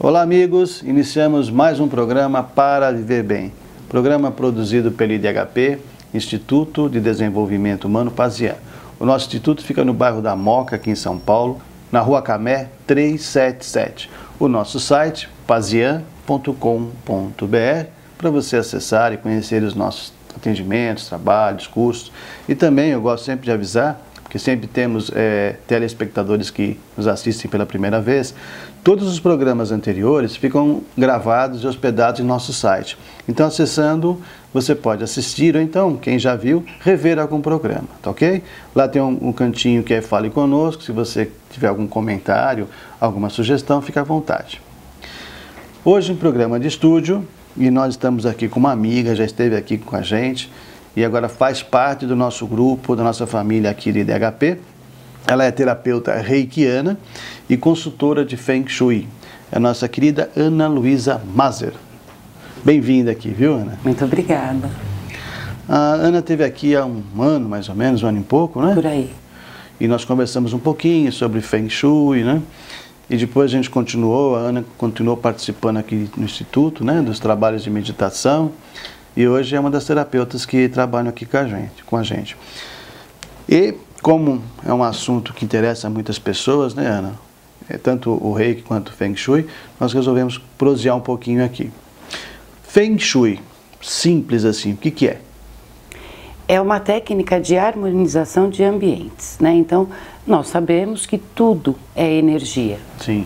Olá amigos, iniciamos mais um programa Para Viver Bem. Programa produzido pelo IDHP, Instituto de Desenvolvimento Humano Pazian. O nosso instituto fica no bairro da Moca, aqui em São Paulo, na Rua Camé 377. O nosso site, pazian.com.br, para você acessar e conhecer os nossos atendimentos, trabalhos, cursos. E também eu gosto sempre de avisar, porque sempre temos telespectadores que nos assistem pela primeira vez, todos os programas anteriores ficam gravados e hospedados em nosso site. Então, acessando, você pode assistir, ou então, quem já viu, rever algum programa, tá ok? Lá tem um cantinho que é Fale Conosco, se você tiver algum comentário, alguma sugestão, fique à vontade. Hoje, um programa de estúdio, e nós estamos aqui com uma amiga, já esteve aqui com a gente, e agora faz parte do nosso grupo, da nossa família aqui de IDHP. Ela é terapeuta reikiana e consultora de Feng Shui. É a nossa querida Ana Luísa Mazer. Bem-vinda aqui, viu, Ana? Muito obrigada. A Ana esteve aqui há um ano, mais ou menos, um ano e pouco, né? Por aí. E nós conversamos um pouquinho sobre Feng Shui, né? E depois a gente continuou, a Ana continuou participando aqui no Instituto, né? Dos trabalhos de meditação. E hoje é uma das terapeutas que trabalham aqui com a gente. E como é um assunto que interessa a muitas pessoas, né, Ana? Tanto o Reiki quanto o Feng Shui, nós resolvemos prosear um pouquinho aqui. Feng Shui, simples assim, o que é? É uma técnica de harmonização de ambientes, né? Então, nós sabemos que tudo é energia. Sim.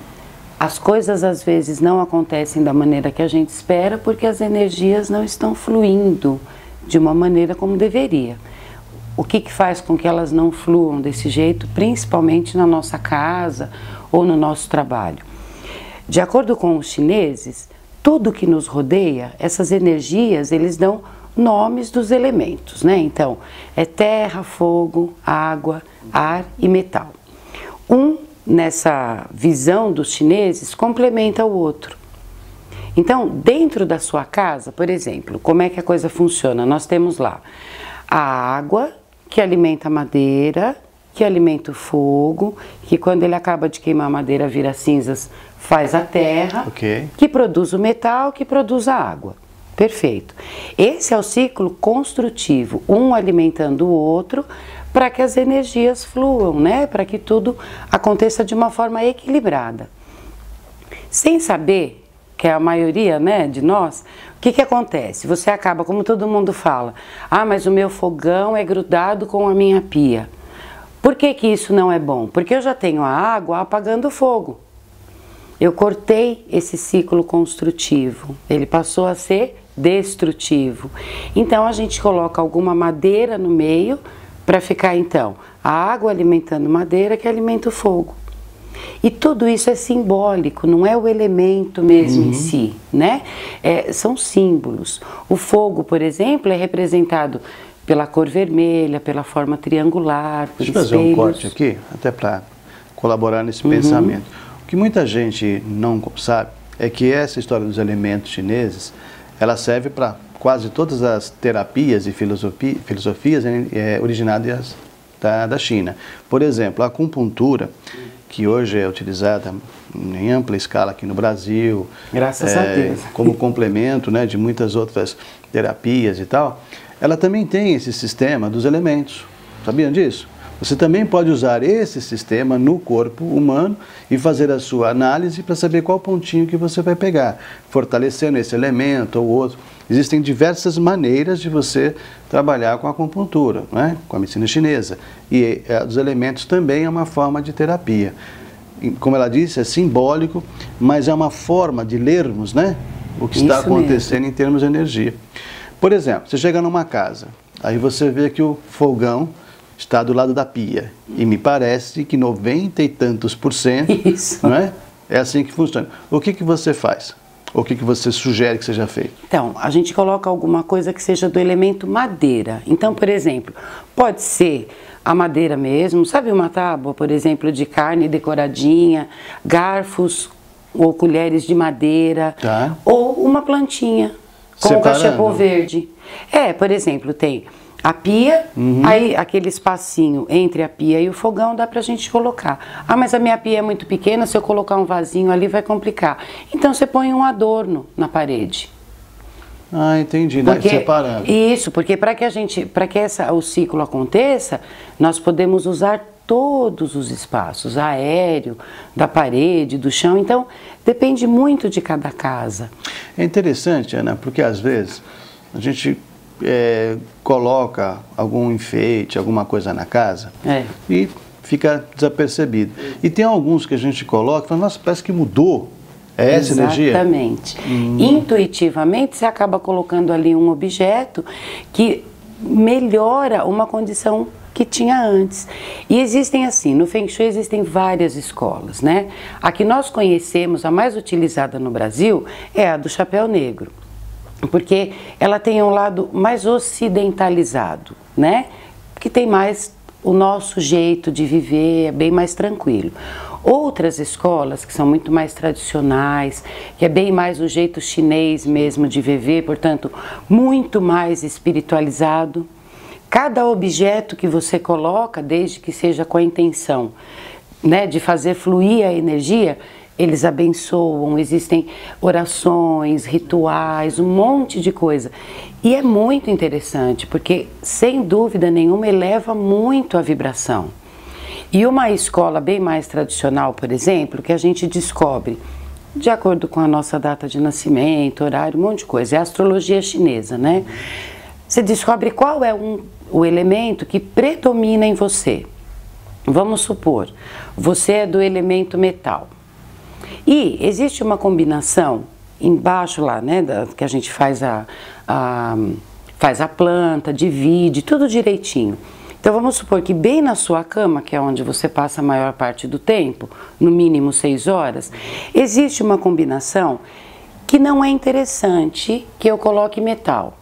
As coisas às vezes não acontecem da maneira que a gente espera porque as energias não estão fluindo de uma maneira como deveria. O que faz com que elas não fluam desse jeito, principalmente na nossa casa ou no nosso trabalho? De acordo com os chineses, tudo que nos rodeia, essas energias, eles dão nomes dos elementos, né? Então, é terra, fogo, água, ar e metal. Nessa visão dos chineses, complementa o outro. Então, dentro da sua casa, por exemplo, como é que a coisa funciona? Nós temos lá a água, que alimenta a madeira, que alimenta o fogo, que quando ele acaba de queimar a madeira vira cinzas, faz a terra, que produz o metal, que produz a água. Perfeito. Esse é o ciclo construtivo, um alimentando o outro, para que as energias fluam, né? Para que tudo aconteça de uma forma equilibrada. Sem saber, que é a maioria, né, de nós, o que acontece? Você acaba, como todo mundo fala, mas o meu fogão é grudado com a minha pia. Por que isso não é bom? Porque eu já tenho a água apagando o fogo. Eu cortei esse ciclo construtivo, ele passou a ser destrutivo. Então a gente coloca alguma madeira no meio para ficar então a água alimentando madeira que alimenta o fogo. E tudo isso é simbólico, não é o elemento mesmo em si, né? São símbolos. O fogo, por exemplo, é representado pela cor vermelha, pela forma triangular, por espelhos. Deixa eu fazer um corte aqui, até para colaborar nesse pensamento. O que muita gente não sabe é que essa história dos elementos chineses, ela serve para quase todas as terapias e filosofias originadas da China. Por exemplo, a acupuntura, que hoje é utilizada em ampla escala aqui no Brasil, graças a Deus, como complemento, né, de muitas outras terapias e tal, ela também tem esse sistema dos elementos. Sabiam disso? Você também pode usar esse sistema no corpo humano e fazer a sua análise para saber qual pontinho que você vai pegar, fortalecendo esse elemento ou outro. Existem diversas maneiras de você trabalhar com a acupuntura, né? Com a medicina chinesa. E os elementos também é uma forma de terapia. Como ela disse, é simbólico, mas é uma forma de lermos, né, o que está acontecendo em termos de energia. Por exemplo, você chega numa casa, aí você vê que o fogão está do lado da pia. E me parece que 90 e tantos %, não é? É assim que funciona. O que você faz? O que você sugere que seja feito? Então, a gente coloca alguma coisa que seja do elemento madeira. Então, por exemplo, pode ser a madeira mesmo, sabe uma tábua, por exemplo, de carne decoradinha, garfos ou colheres de madeira, ou uma plantinha, como o cachepô verde. Por exemplo, tem A pia, aí aquele espacinho entre a pia e o fogão dá pra gente colocar. Ah, mas a minha pia é muito pequena, se eu colocar um vasinho ali vai complicar. Então você põe um adorno na parede. Ah, entendi, né? Separando. Isso, porque para que o ciclo aconteça, nós podemos usar todos os espaços, aéreo, da parede, do chão. Então, depende muito de cada casa. É interessante, Ana, porque às vezes a gente coloca algum enfeite, alguma coisa na casa e fica desapercebido. E tem alguns que a gente coloca e fala, nossa, parece que mudou. É essa energia? Exatamente. Intuitivamente, você acaba colocando ali um objeto que melhora uma condição que tinha antes. E existem assim, no Feng Shui existem várias escolas, né? A que nós conhecemos, a mais utilizada no Brasil, é a do chapéu negro. Porque ela tem um lado mais ocidentalizado, né? Que tem mais o nosso jeito de viver, é bem mais tranquilo. Outras escolas que são muito mais tradicionais, que é bem mais o jeito chinês mesmo de viver, portanto, muito mais espiritualizado. Cada objeto que você coloca, desde que seja com a intenção, né, de fazer fluir a energia, eles abençoam, existem orações, rituais, um monte de coisa. E é muito interessante, porque sem dúvida nenhuma eleva muito a vibração. E uma escola bem mais tradicional, por exemplo, que a gente descobre, de acordo com a nossa data de nascimento, horário, um monte de coisa, é a astrologia chinesa, né? Você descobre qual é o elemento que predomina em você. Vamos supor, você é do elemento metal. E existe uma combinação embaixo lá, né, que a gente faz a planta, divide, tudo direitinho. Então vamos supor que bem na sua cama, que é onde você passa a maior parte do tempo, no mínimo 6 horas, existe uma combinação que não é interessante que eu coloque metal.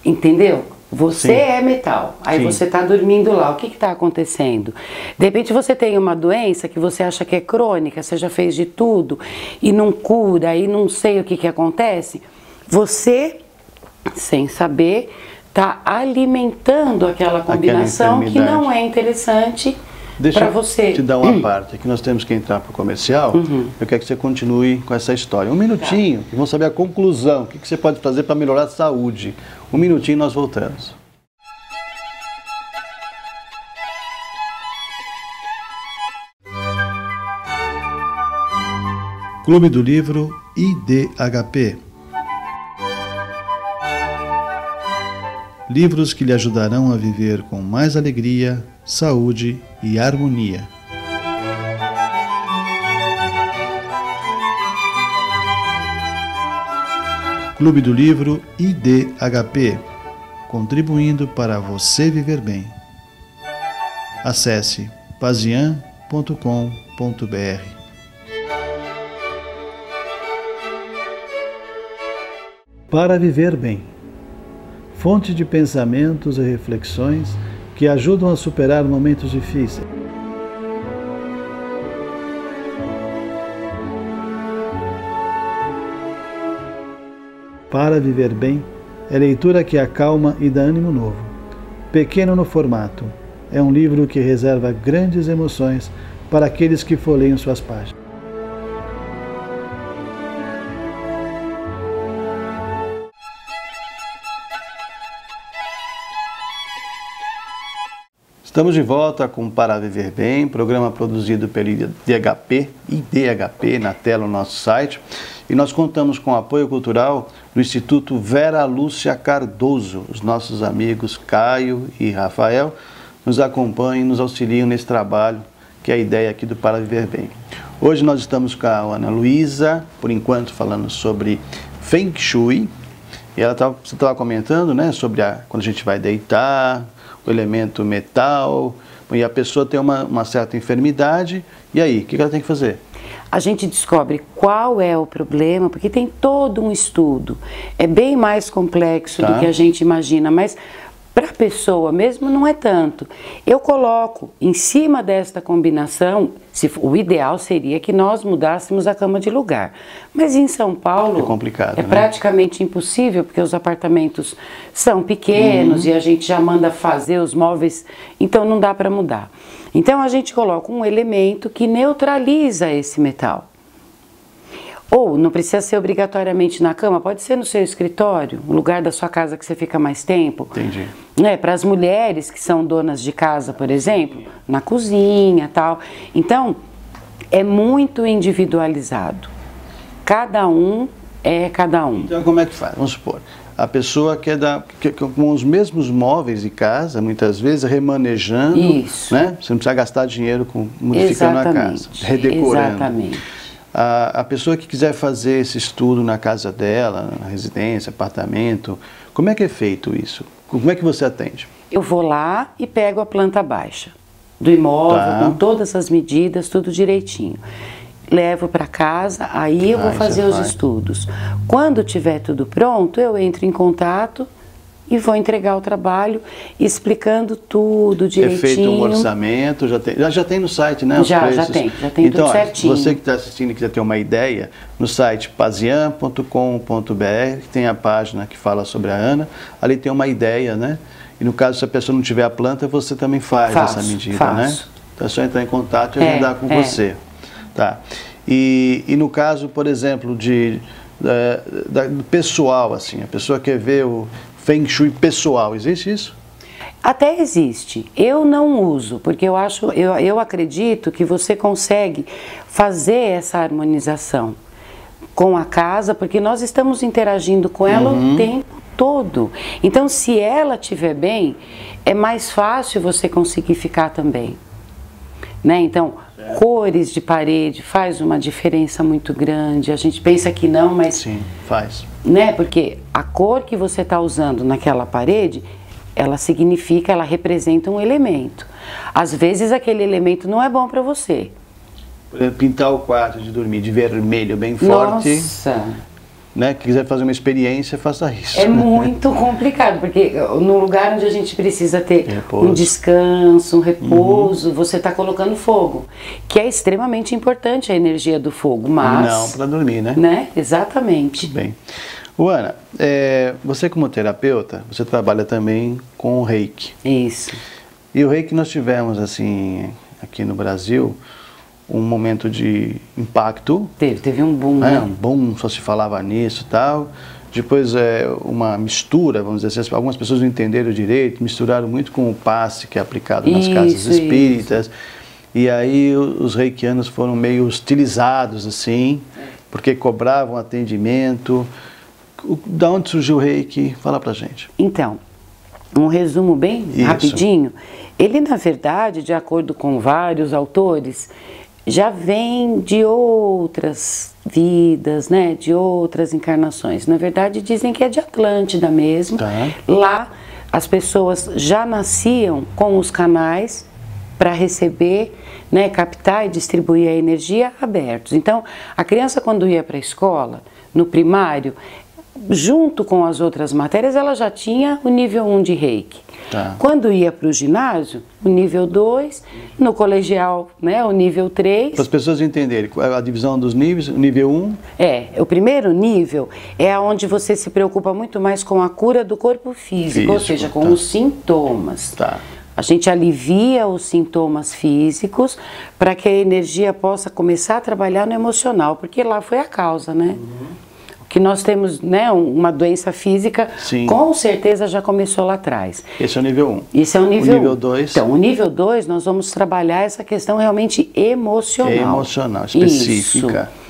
Entendeu? Você é metal, aí você está dormindo lá, o que está acontecendo? De repente você tem uma doença que você acha que é crônica, você já fez de tudo e não cura, aí não sei o que acontece. Você, sem saber, está alimentando aquela combinação que não é interessante para você. Deixa eu te dar uma parte, aqui nós temos que entrar para o comercial, eu quero que você continue com essa história. Um minutinho, e vamos saber a conclusão, o que você pode fazer para melhorar a saúde. Um minutinho e nós voltamos. Clube do Livro IDHP. Livros que lhe ajudarão a viver com mais alegria, saúde e harmonia. Clube do Livro IDHP, contribuindo para você viver bem. Acesse pazian.com.br. Para viver bem. Fonte de pensamentos e reflexões que ajudam a superar momentos difíceis. Para viver bem é leitura que acalma e dá ânimo novo. Pequeno no formato, é um livro que reserva grandes emoções para aqueles que folheiam suas páginas. Estamos de volta com Para Viver Bem, programa produzido pelo IDHP, na tela no nosso site. E nós contamos com o apoio cultural do Instituto Vera Lúcia Cardoso. Os nossos amigos Caio e Rafael nos acompanham e nos auxiliam nesse trabalho, que é a ideia aqui do Para Viver Bem. Hoje nós estamos com a Ana Luísa, por enquanto falando sobre Feng Shui. E você estava comentando, né, sobre quando a gente vai deitar, o elemento metal, e a pessoa tem uma certa enfermidade, e aí, o que ela tem que fazer? A gente descobre qual é o problema, porque tem todo um estudo. É bem mais complexo do que a gente imagina, mas Para a pessoa mesmo não é tanto. Eu coloco em cima desta combinação, o ideal seria que nós mudássemos a cama de lugar. Mas em São Paulo é complicado, né? Praticamente impossível, porque os apartamentos são pequenos e a gente já manda fazer os móveis, então não dá para mudar. Então a gente coloca um elemento que neutraliza esse metal. Ou não precisa ser obrigatoriamente na cama, pode ser no seu escritório, um lugar da sua casa que você fica mais tempo. Entendi. Né? Para as mulheres que são donas de casa, por exemplo, na cozinha, tal. Então, é muito individualizado. Cada um é cada um. Então, como é que faz? Vamos supor, a pessoa quer com os mesmos móveis de casa, muitas vezes, remanejando. Isso. Né? Você não precisa gastar dinheiro modificando a casa, redecorando. Exatamente. A pessoa que quiser fazer esse estudo na casa dela, na residência, apartamento, como é que é feito isso? Como é que você atende? Eu vou lá e pego a planta baixa do imóvel, com todas as medidas, tudo direitinho. Levo para casa, aí eu vou fazer os estudos. Quando tiver tudo pronto, eu entro em contato e vou entregar o trabalho explicando tudo direitinho. É feito um orçamento, já tem no site, né? Já tem então, tudo certinho. Você que está assistindo e quiser ter uma ideia, no site pazian.com.br tem a página que fala sobre a Ana, ali tem uma ideia, né? E no caso, se a pessoa não tiver a planta, você também faz essa medida, né? Então é só entrar em contato e agendar com você. Tá. E no caso, por exemplo, do pessoal, assim, a pessoa quer ver o Feng Shui pessoal, existe isso? Até existe. Eu não uso, porque eu acredito que você consegue fazer essa harmonização com a casa, porque nós estamos interagindo com ela o tempo todo. Então, se ela estiver bem, é mais fácil você conseguir ficar também. Né? Então, cores de parede faz uma diferença muito grande. A gente pensa que não, mas... Sim, faz. Né? Porque a cor que você está usando naquela parede, ela significa, ela representa um elemento. Às vezes aquele elemento não é bom para você. Por exemplo, pintar o quarto de dormir de vermelho bem forte. Nossa! Né? Que quiser fazer uma experiência, faça isso. É muito complicado, porque no lugar onde a gente precisa ter um descanso, um repouso, você está colocando fogo, que é extremamente importante a energia do fogo, mas... Não, para dormir, né? Exatamente. Muito bem. Ana, você como terapeuta, você trabalha também com o Reiki. Isso. E o Reiki nós tivemos, assim, aqui no Brasil, um momento de impacto. Teve um boom, né? Um boom, só se falava nisso e tal. Depois uma mistura, vamos dizer assim, algumas pessoas não entenderam direito, misturaram muito com o passe que é aplicado nas casas espíritas. E aí os reikianos foram meio hostilizados, assim, porque cobravam atendimento. Da onde surgiu o Reiki? Fala pra gente. Então, um resumo bem rapidinho. Ele, na verdade, de acordo com vários autores, já vem de outras vidas, né? De outras encarnações. Na verdade, dizem que é de Atlântida mesmo. Lá, as pessoas já nasciam com os canais para receber, né, captar e distribuir a energia abertos. Então, a criança, quando ia para a escola, no primário, junto com as outras matérias, ela já tinha o nível 1 de Reiki. Quando ia para o ginásio, o nível 2, no colegial, né, o nível 3. Para as pessoas entenderem, a divisão dos níveis, o nível 1? O primeiro nível é onde você se preocupa muito mais com a cura do corpo físico, ou seja, com os sintomas. A gente alivia os sintomas físicos para que a energia possa começar a trabalhar no emocional, porque lá foi a causa, né? Que nós temos, né, uma doença física, com certeza já começou lá atrás. Esse é o nível 1. Esse é o nível 1. O nível 2? Então, o nível 2 nós vamos trabalhar essa questão realmente emocional. Emocional, específica. Isso.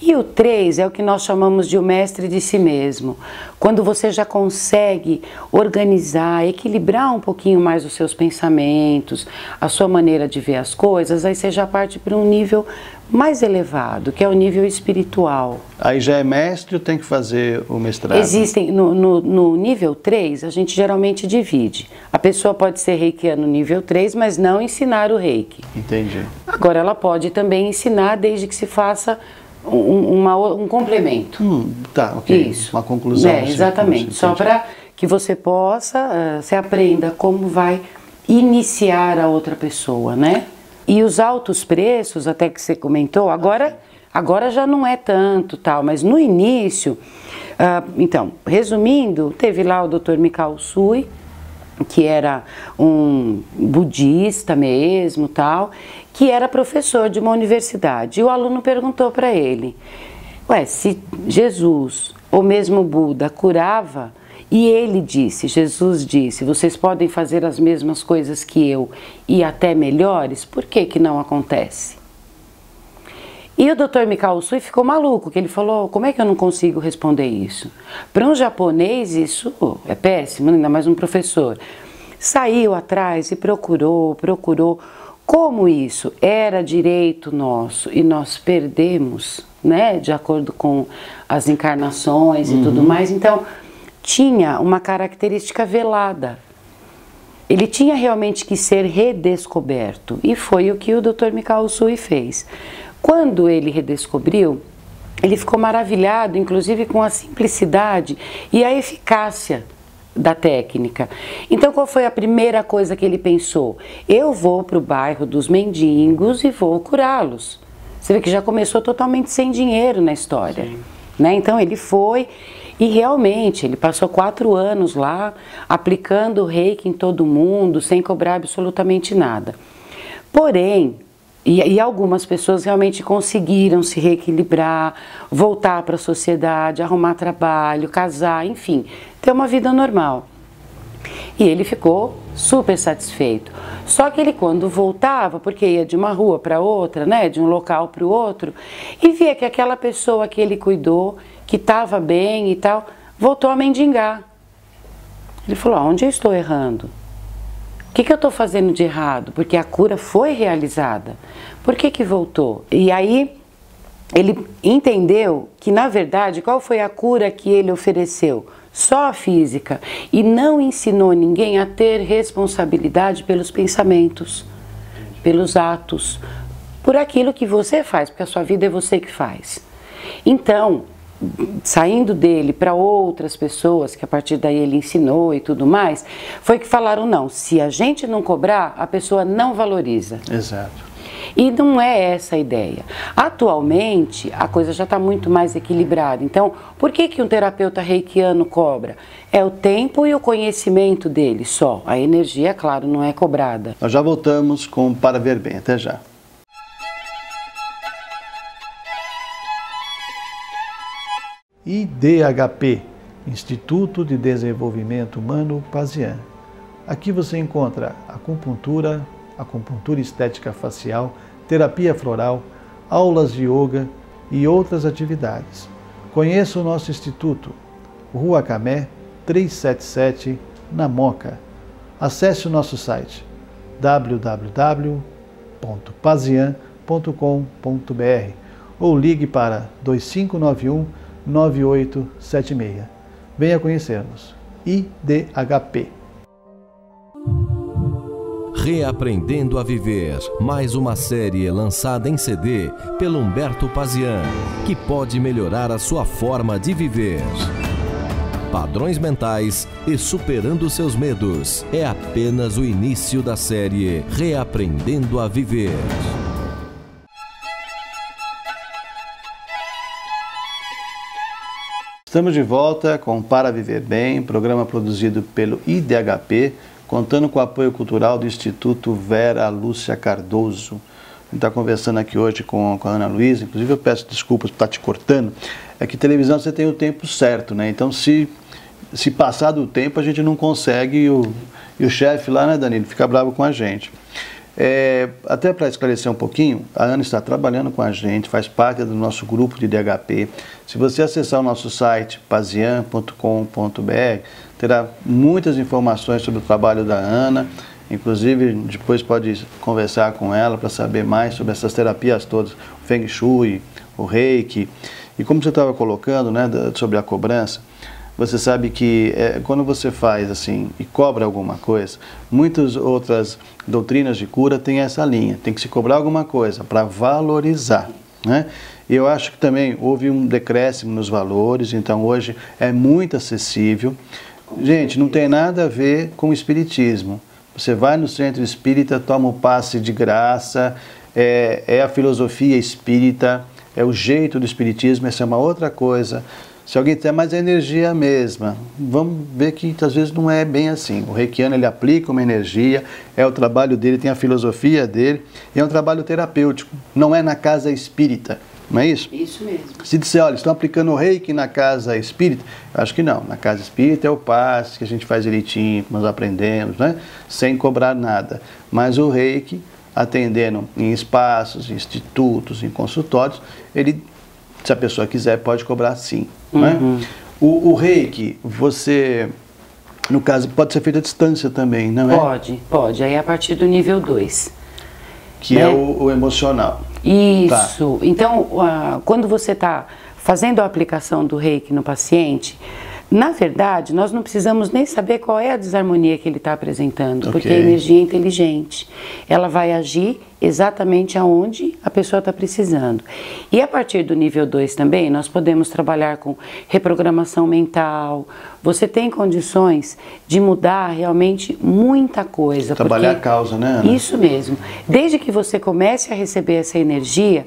E o 3 é o que nós chamamos de o mestre de si mesmo. Quando você já consegue organizar, equilibrar um pouquinho mais os seus pensamentos, a sua maneira de ver as coisas, aí você já parte para um nível mais elevado, que é o nível espiritual. Aí já é mestre ou tem que fazer o mestrado? Existem, no nível 3, a gente geralmente divide. A pessoa pode ser reikiano no nível 3, mas não ensinar o reiki. Entendi. Agora, ela pode também ensinar desde que se faça um complemento. Ok. Isso. Uma conclusão. Exatamente. Só para que você possa, você aprenda como vai iniciar a outra pessoa, né? E os altos preços, até que você comentou, agora já não é tanto, tal, mas no início, então, resumindo, teve lá o Dr. Mikao Usui, que era um budista mesmo, tal, que era professor de uma universidade. E o aluno perguntou para ele, ué, se Jesus ou mesmo Buda curava, e ele disse, Jesus disse, vocês podem fazer as mesmas coisas que eu e até melhores, por que que não acontece? E o Dr. Mikao Usui ficou maluco, que ele falou, como é que eu não consigo responder isso? Para um japonês isso é péssimo, ainda mais um professor. Saiu atrás e procurou. Como isso era direito nosso e nós perdemos, né, de acordo com as encarnações e tudo mais, então tinha uma característica velada. Ele tinha realmente que ser redescoberto e foi o que o Dr. Mikao Usui fez. Quando ele redescobriu, ele ficou maravilhado, inclusive com a simplicidade e a eficácia da técnica. Então, qual foi a primeira coisa que ele pensou? Eu vou para o bairro dos mendigos e vou curá-los. Você vê que já começou totalmente sem dinheiro na história, né? Então ele foi e realmente ele passou 4 anos lá aplicando o reiki em todo mundo sem cobrar absolutamente nada. Porém, e algumas pessoas realmente conseguiram se reequilibrar, voltar para a sociedade, arrumar trabalho, casar, enfim, ter uma vida normal. E ele ficou super satisfeito. Só que ele quando voltava, porque ia de uma rua para outra, né, de um local para o outro, e via que aquela pessoa que ele cuidou, que estava bem e tal, voltou a mendigar. Ele falou, onde eu estou errando? O que eu estou fazendo de errado? Porque a cura foi realizada. Por que voltou? E aí ele entendeu que, na verdade, qual foi a cura que ele ofereceu? Só a física. E não ensinou ninguém a ter responsabilidade pelos pensamentos, pelos atos, por aquilo que você faz, porque a sua vida é você que faz. Então, saindo dele para outras pessoas, que a partir daí ele ensinou e tudo mais, foi que falaram, não, se a gente não cobrar, a pessoa não valoriza. Exato. E não é essa a ideia. Atualmente, a coisa já está muito mais equilibrada. Então, por que um terapeuta reikiano cobra? É o tempo e o conhecimento dele só. A energia, claro, não é cobrada. Nós já voltamos com Para Ver Bem. Até já. IDHP, Instituto de Desenvolvimento Humano Pazian. Aqui você encontra acupuntura estética facial, terapia floral, aulas de yoga e outras atividades. Conheça o nosso instituto, Rua Camé 377, na Moca. Acesse o nosso site www.pazian.com.br ou ligue para 2591-9876. Venha conhecer-nos. IDHP. Reaprendendo a Viver, mais uma série lançada em CD pelo Humberto Pazian, que pode melhorar a sua forma de viver. Padrões mentais e superando seus medos. É apenas o início da série Reaprendendo a Viver. Estamos de volta com Para Viver Bem, programa produzido pelo IDHP, contando com o apoio cultural do Instituto Vera Lúcia Cardoso. A gente está conversando aqui hoje com a Ana Luísa, inclusive eu peço desculpas por estar te cortando, é que televisão você tem o tempo certo, né? Então se passar do tempo a gente não consegue, e o chefe lá, né, Danilo, fica bravo com a gente. Até para esclarecer um pouquinho, a Ana está trabalhando com a gente, faz parte do nosso grupo de IDHP. Se você acessar o nosso site, pazian.com.br, terá muitas informações sobre o trabalho da Ana, inclusive depois pode conversar com ela para saber mais sobre essas terapias todas, o Feng Shui, o Reiki. E como você estava colocando, né, sobre a cobrança, você sabe que quando você faz assim e cobra alguma coisa, muitas outras doutrinas de cura têm essa linha, tem que se cobrar alguma coisa para valorizar, né? E eu acho que também houve um decréscimo nos valores, então hoje é muito acessível. Gente, não tem nada a ver com o espiritismo. Você vai no centro espírita, toma o passe de graça, é a filosofia espírita, é o jeito do espiritismo, essa é uma outra coisa. Se alguém tem mais energia a mesma, vamos ver que às vezes não é bem assim. O reikiano, ele aplica uma energia, é o trabalho dele, tem a filosofia dele, e é um trabalho terapêutico, não é na casa espírita, não é isso? Isso mesmo. Se disser, olha, estão aplicando o reiki na casa espírita, eu acho que não. Na casa espírita é o passe que a gente faz direitinho, que nós aprendemos, né? Sem cobrar nada. Mas o reiki, atendendo em espaços, em institutos, em consultórios, ele, se a pessoa quiser, pode cobrar sim. Né? O reiki, você, no caso, pode ser feito à distância também, não é? Pode. Aí é a partir do nível 2. Que é o emocional. Isso. Tá. Então, quando você está fazendo a aplicação do reiki no paciente, na verdade, nós não precisamos nem saber qual é a desarmonia que ele está apresentando, porque a energia é inteligente. Ela vai agir exatamente aonde a pessoa está precisando. E a partir do nível 2 também, nós podemos trabalhar com reprogramação mental. Você tem condições de mudar realmente muita coisa. Trabalhar a causa, né, Ana? Isso mesmo. Desde que você comece a receber essa energia,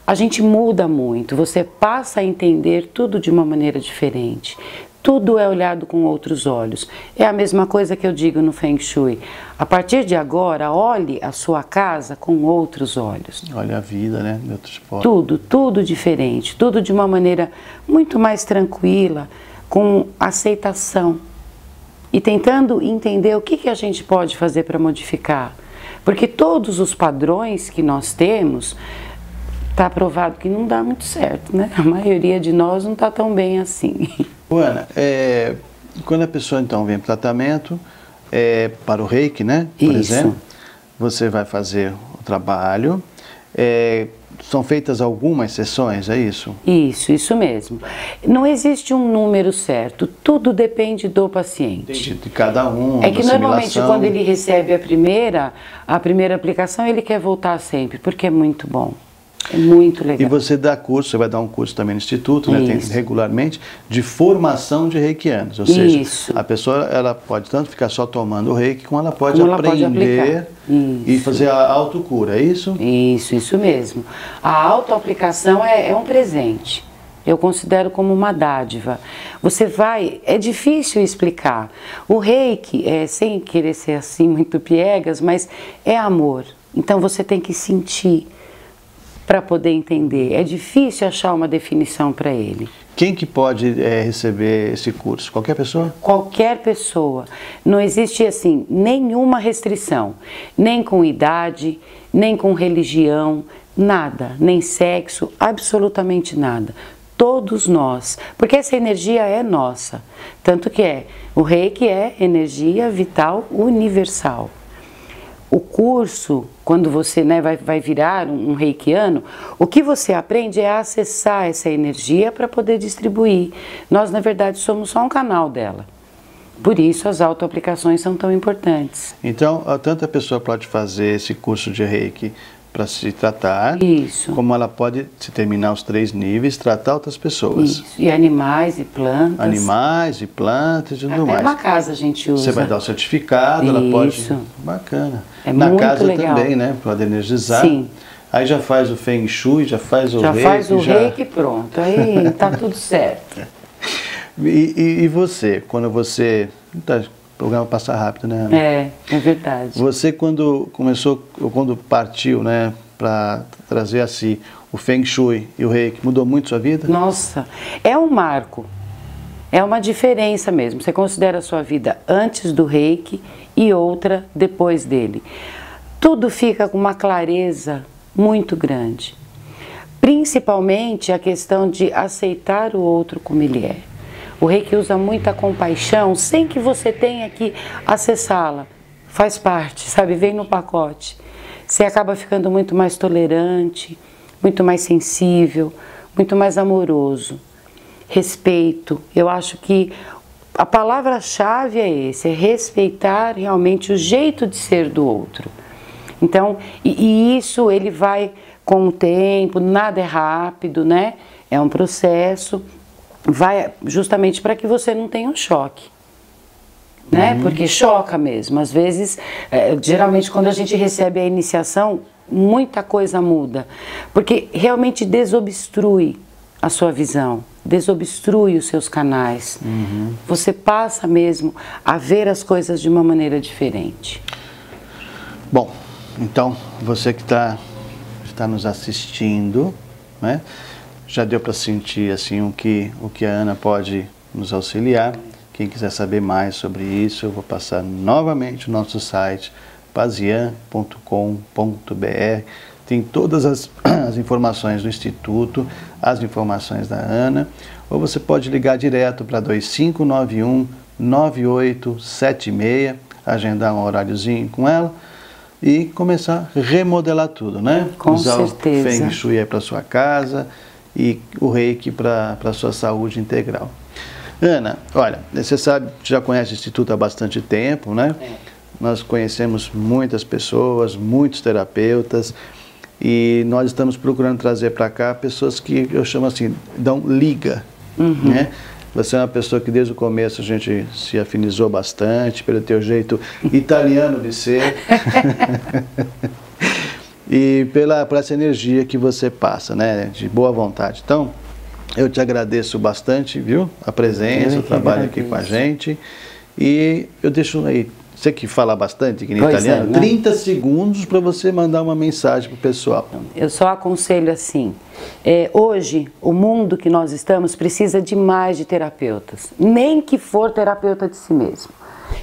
a gente muda muito. Você passa a entender tudo de uma maneira diferente. Tudo é olhado com outros olhos. É a mesma coisa que eu digo no Feng Shui. A partir de agora, olhe a sua casa com outros olhos. Olha a vida, né? De outros pontos. Tudo diferente. Tudo de uma maneira muito mais tranquila, com aceitação. E tentando entender o que a gente pode fazer para modificar. Porque todos os padrões que nós temos, está provado que não dá muito certo, né? A maioria de nós não está tão bem assim. Ana, quando a pessoa então vem para o tratamento, para o reiki, né? Por exemplo, você vai fazer o trabalho, são feitas algumas sessões, é isso? Isso mesmo. Não existe um número certo, tudo depende do paciente. De cada um, é que normalmente quando ele recebe a primeira aplicação, ele quer voltar sempre, porque é muito bom. É muito legal. E você dá curso, você vai dar um curso também no Instituto, né, tem, regularmente, de formação de reikianos. Ou seja, a pessoa ela pode tanto ficar só tomando o reiki, como ela pode aprender e fazer a autocura, é isso? Isso mesmo. A autoaplicação é um presente. Eu considero como uma dádiva. Você vai... É difícil explicar. O reiki, sem querer ser assim muito piegas, mas é amor. Então você tem que sentir para poder entender. É difícil achar uma definição para ele. Quem que pode receber esse curso? Qualquer pessoa? Qualquer pessoa. Não existe, assim, nenhuma restrição. Nem com idade, nem com religião, nada. Nem sexo, absolutamente nada. Todos nós. Porque essa energia é nossa. Tanto que o reiki é energia vital universal. O curso, quando você vai virar um reikiano, o que você aprende é a acessar essa energia para poder distribuir. Nós, na verdade, somos só um canal dela. Por isso, as autoaplicações são tão importantes. Então, tanto a pessoa pode fazer esse curso de reiki para se tratar, como ela pode, se terminar os 3 níveis, tratar outras pessoas. Isso. E animais e plantas. Animais e plantas e tudo mais. Até uma casa a gente usa. Você vai dar o certificado, ela pode... Bacana. É na muito casa legal. Também, né? Pode energizar. Sim. Aí já faz o Feng Shui, já faz o reiki. Já faz o reiki e pronto. Aí tá tudo certo. E você, quando você... O programa passa rápido, né, Ana? É verdade. Você quando partiu, né, para trazer a si o Feng Shui e o reiki, mudou muito sua vida? Nossa, é um marco. É uma diferença mesmo. Você considera a sua vida antes do reiki e outra depois dele. Tudo fica com uma clareza muito grande. Principalmente a questão de aceitar o outro como ele é. O reiki usa muita compaixão sem que você tenha que acessá-la. Faz parte, sabe? Vem no pacote. Você acaba ficando muito mais tolerante, muito mais sensível, muito mais amoroso. Respeito. Eu acho que a palavra-chave é respeitar realmente o jeito de ser do outro. Então, e isso ele vai com o tempo, nada é rápido, né? É um processo, vai justamente para que você não tenha um choque. né? Porque choca mesmo. Às vezes, geralmente quando a gente recebe a iniciação, muita coisa muda, porque realmente desobstrui a sua visão, desobstrui os seus canais. Você passa mesmo a ver as coisas de uma maneira diferente. Bom, então você que está nos assistindo, né, já deu para sentir assim o que a Ana pode nos auxiliar. Quem quiser saber mais sobre isso, eu vou passar novamente o nosso site pazian.com.br. Tem todas as informações do Instituto, as informações da Ana, ou você pode ligar direto para 2591-9876, agendar um horáriozinho com ela e começar a remodelar tudo, né? Com Usar certeza. o Feng Shui para sua casa e o Reiki para a sua saúde integral. Ana, olha, você sabe, já conhece o Instituto há bastante tempo, né? Nós conhecemos muitas pessoas, muitos terapeutas, e nós estamos procurando trazer para cá pessoas que eu chamo assim, dão liga, né? Você é uma pessoa que desde o começo a gente se afinizou bastante pelo teu jeito italiano de ser e por essa energia que você passa, né? De boa vontade. Então, eu te agradeço bastante, viu? A presença, o trabalho aqui com a gente. E eu deixo aí, você que fala bastante aqui em italiano, né? 30 segundos para você mandar uma mensagem para o pessoal. Eu só aconselho assim, hoje o mundo que nós estamos precisa demais de terapeutas, nem que for terapeuta de si mesmo.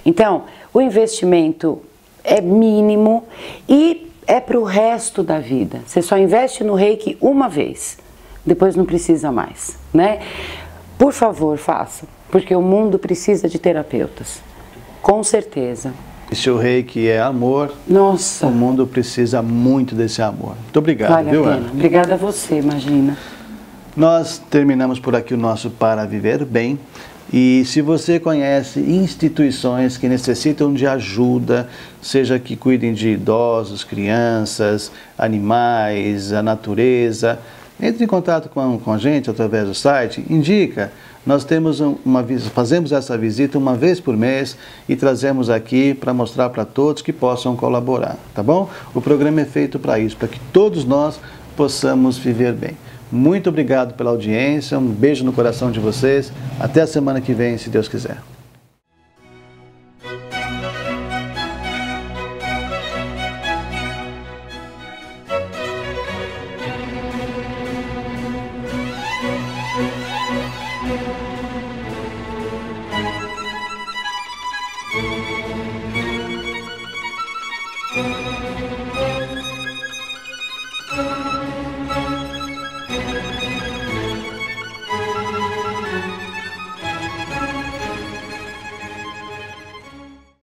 Então, o investimento é mínimo e é para o resto da vida. Você só investe no Reiki uma vez, depois não precisa mais, né? Por favor, faça, porque o mundo precisa de terapeutas, com certeza. E se o Reiki é amor, nossa, o mundo precisa muito desse amor. Muito obrigado, vale viu, a pena. Ana? Obrigada a você, imagina. Nós terminamos por aqui o nosso Para Viver Bem. E se você conhece instituições que necessitam de ajuda, seja que cuidem de idosos, crianças, animais, a natureza, entre em contato com a gente através do site, indica. Nós fazemos essa visita uma vez por mês e trazemos aqui para mostrar para todos que possam colaborar, tá bom? O programa é feito para isso, para que todos nós possamos viver bem. Muito obrigado pela audiência, um beijo no coração de vocês. Até a semana que vem, se Deus quiser.